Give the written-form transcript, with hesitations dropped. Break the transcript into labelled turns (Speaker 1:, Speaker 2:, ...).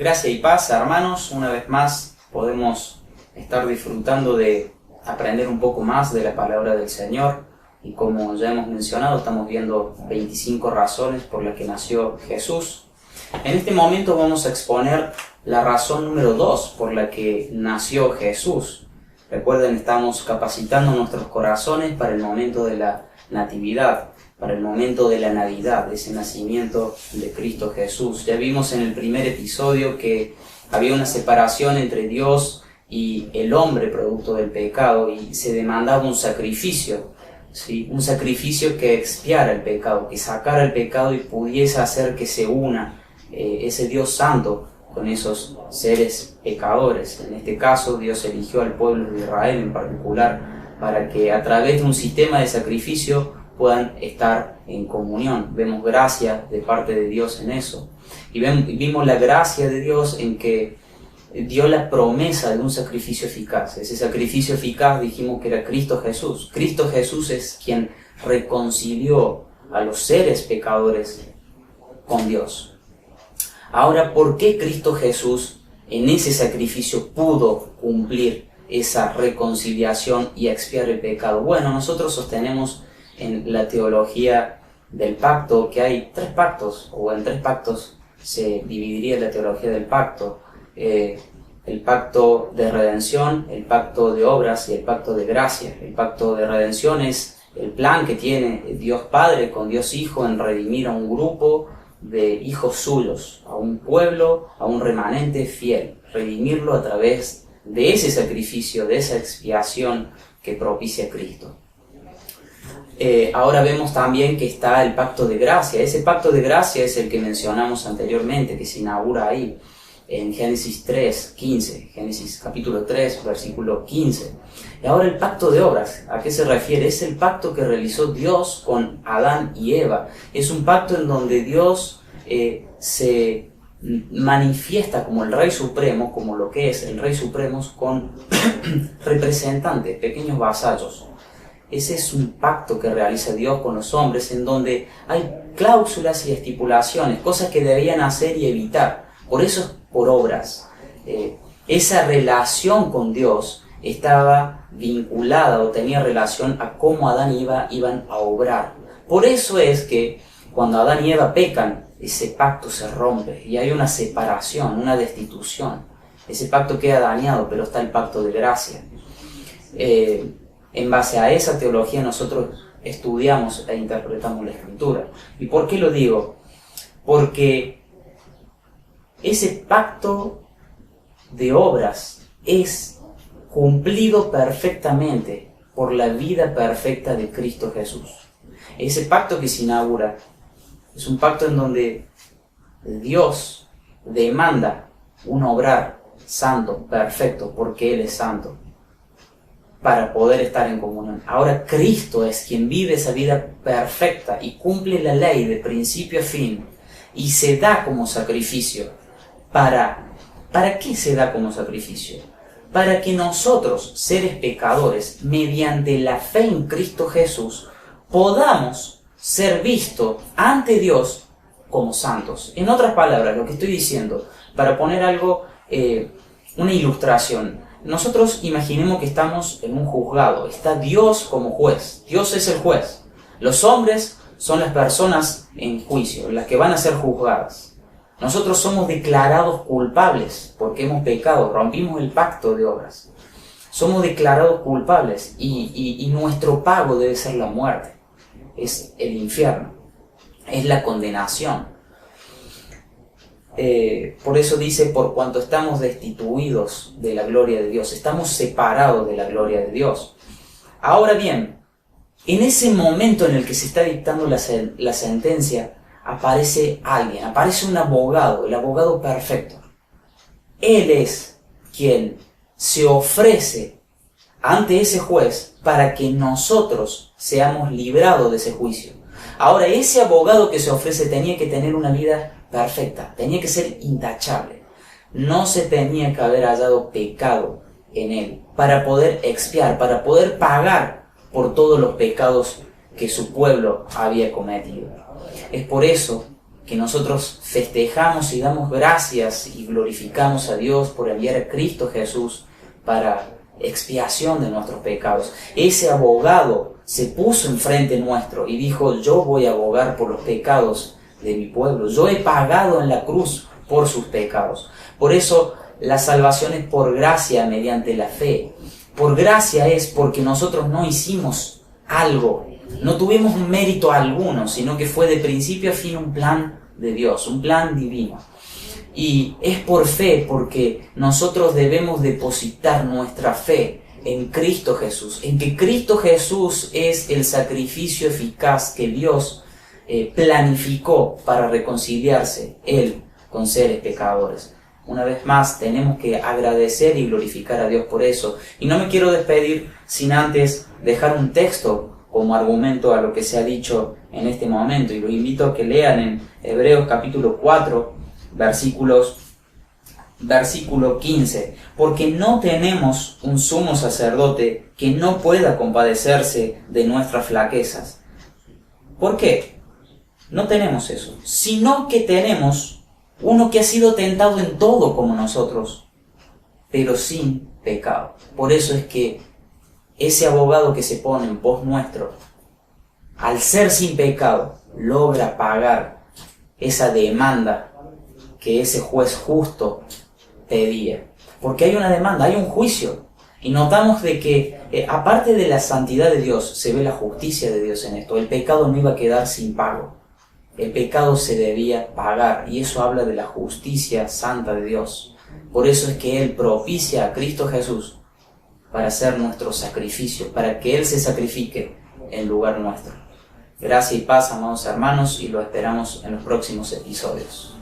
Speaker 1: Gracia y paz, hermanos. Una vez más podemos estar disfrutando de aprender un poco más de la palabra del Señor. Y como ya hemos mencionado, estamos viendo 25 razones por las que nació Jesús. En este momento vamos a exponer la razón número 2 por la que nació Jesús. Recuerden, estamos capacitando nuestros corazones para el momento de la natividad, para el momento de la Navidad, de ese nacimiento de Cristo Jesús. Ya vimos en el primer episodio que había una separación entre Dios y el hombre producto del pecado y se demandaba un sacrificio, ¿sí? Un sacrificio que expiara el pecado, que sacara el pecado y pudiese hacer que se una ese Dios santo con esos seres pecadores. En este caso, Dios eligió al pueblo de Israel en particular para que a través de un sistema de sacrificio puedan estar en comunión. Vemos gracia de parte de Dios en eso. Y vimos la gracia de Dios en que dio la promesa de un sacrificio eficaz. Ese sacrificio eficaz dijimos que era Cristo Jesús. Cristo Jesús es quien reconcilió a los seres pecadores con Dios. Ahora, ¿por qué Cristo Jesús en ese sacrificio pudo cumplir esa reconciliación y expiar el pecado? Bueno, nosotros sostenemos en la teología del pacto que hay 3 pactos, o en 3 pactos se dividiría la teología del pacto. El pacto de redención, el pacto de obras y el pacto de gracia. El pacto de redención es el plan que tiene Dios Padre con Dios Hijo en redimir a un grupo de hijos suyos, a un pueblo, a un remanente fiel, redimirlo a través de ese sacrificio, de esa expiación que propicia Cristo. Ahora vemos también que está el pacto de gracia. Ese pacto de gracia es el que mencionamos anteriormente, que se inaugura ahí en Génesis 3:15, Génesis capítulo 3, versículo 15. Y ahora el pacto de obras, ¿a qué se refiere? Es el pacto que realizó Dios con Adán y Eva. Es un pacto en donde Dios se manifiesta como el Rey Supremo, como lo que es el Rey Supremo, con representantes, pequeños vasallos. Ese es un pacto que realiza Dios con los hombres, en donde hay cláusulas y estipulaciones, cosas que debían hacer y evitar. Por eso es por obras. Esa relación con Dios estaba vinculada o tenía relación a cómo Adán y Eva iban a obrar. Por eso es que cuando Adán y Eva pecan, ese pacto se rompe y hay una separación, una destitución. Ese pacto queda dañado, pero está el pacto de gracia. En base a esa teología nosotros estudiamos e interpretamos la Escritura. ¿Y por qué lo digo? Porque ese pacto de obras es cumplido perfectamente por la vida perfecta de Cristo Jesús. Ese pacto que se inaugura es un pacto en donde Dios demanda un obrar santo, perfecto, porque Él es santo, para poder estar en comunión. Ahora Cristo es quien vive esa vida perfecta y cumple la ley de principio a fin y se da como sacrificio. ¿Para qué se da como sacrificio? Para que nosotros, seres pecadores, mediante la fe en Cristo Jesús, podamos ser vistos ante Dios como santos. En otras palabras, lo que estoy diciendo, para poner algo, una ilustración. Nosotros imaginemos que estamos en un juzgado, está Dios como juez, Dios es el juez. Los hombres son las personas en juicio, las que van a ser juzgadas. Nosotros somos declarados culpables porque hemos pecado, rompimos el pacto de obras. Somos declarados culpables y nuestro pago debe ser la muerte, es el infierno, es la condenación. Por eso dice, por cuanto estamos destituidos de la gloria de Dios, estamos separados de la gloria de Dios. Ahora bien, en ese momento en el que se está dictando la sentencia, aparece alguien, aparece un abogado, el abogado perfecto. Él es quien se ofrece ante ese juez para que nosotros seamos librados de ese juicio. Ahora, ese abogado que se ofrece tenía que tener una vida perfecta, tenía que ser intachable. No se tenía que haber hallado pecado en él para poder expiar, para poder pagar por todos los pecados que su pueblo había cometido. Es por eso que nosotros festejamos y damos gracias y glorificamos a Dios por enviar a Cristo Jesús para expiación de nuestros pecados. Ese abogado se puso enfrente nuestro y dijo: yo voy a abogar por los pecados de mi pueblo. Yo he pagado en la cruz por sus pecados. Por eso la salvación es por gracia mediante la fe. Por gracia es porque nosotros no hicimos algo, no tuvimos mérito alguno, sino que fue de principio a fin un plan de Dios, un plan divino. Y es por fe, porque nosotros debemos depositar nuestra fe en Cristo Jesús, en que Cristo Jesús es el sacrificio eficaz que Dios planificó para reconciliarse Él con seres pecadores. Una vez más, tenemos que agradecer y glorificar a Dios por eso. Y no me quiero despedir sin antes dejar un texto como argumento a lo que se ha dicho en este momento. Y los invito a que lean en Hebreos capítulo 4, versículo 15. Porque no tenemos un sumo sacerdote que no pueda compadecerse de nuestras flaquezas. ¿Por qué? No tenemos eso, sino que tenemos uno que ha sido tentado en todo como nosotros, pero sin pecado. Por eso es que ese abogado que se pone en pos nuestro, al ser sin pecado, logra pagar esa demanda que ese juez justo pedía. Porque hay una demanda, hay un juicio. Y notamos de que, aparte de la santidad de Dios, se ve la justicia de Dios en esto. El pecado no iba a quedar sin pago. El pecado se debía pagar, y eso habla de la justicia santa de Dios. Por eso es que Él propicia a Cristo Jesús para ser nuestro sacrificio, para que Él se sacrifique en lugar nuestro. Gracia y paz, amados hermanos, y lo esperamos en los próximos episodios.